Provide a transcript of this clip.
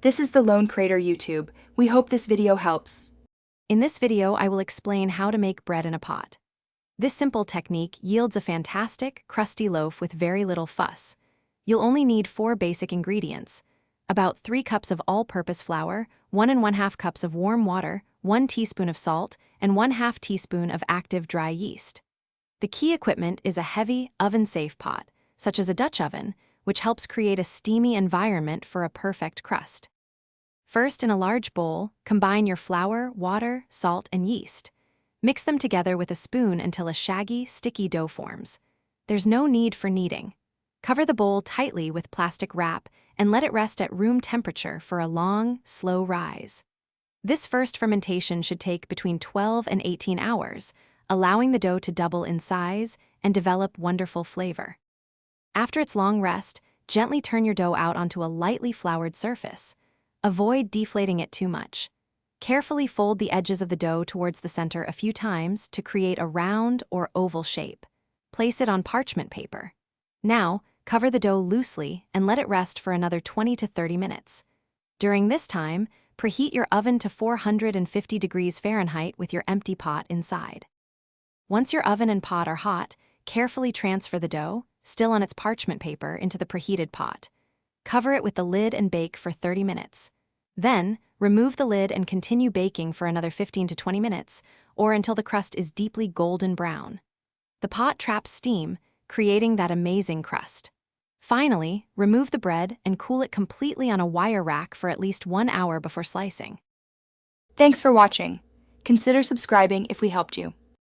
This is the Lone Crater YouTube. We hope this video helps. In this video, I will explain how to make bread in a pot. This simple technique yields a fantastic, crusty loaf with very little fuss. You'll only need 4 basic ingredients: about 3 cups of all-purpose flour, 1 1/2 cups of warm water, 1 teaspoon of salt, and 1/2 teaspoon of active dry yeast. The key equipment is a heavy, oven-safe pot, such as a Dutch oven, which helps create a steamy environment for a perfect crust. First, in a large bowl, combine your flour, water, salt, and yeast. Mix them together with a spoon until a shaggy, sticky dough forms. There's no need for kneading. Cover the bowl tightly with plastic wrap and let it rest at room temperature for a long, slow rise. This first fermentation should take between 12 and 18 hours, allowing the dough to double in size and develop wonderful flavor. After its long rest, gently turn your dough out onto a lightly floured surface. Avoid deflating it too much. Carefully fold the edges of the dough towards the center a few times to create a round or oval shape. Place it on parchment paper. Now, cover the dough loosely and let it rest for another 20 to 30 minutes. During this time, preheat your oven to 450 degrees Fahrenheit with your empty pot inside. Once your oven and pot are hot, carefully transfer the dough, still on its parchment paper, into the preheated pot. Cover it with the lid and bake for 30 minutes. Then, remove the lid and continue baking for another 15 to 20 minutes, or until the crust is deeply golden brown. The pot traps steam, creating that amazing crust. Finally, remove the bread and cool it completely on a wire rack for at least 1 hour before slicing. Thanks for watching. Consider subscribing if we helped you.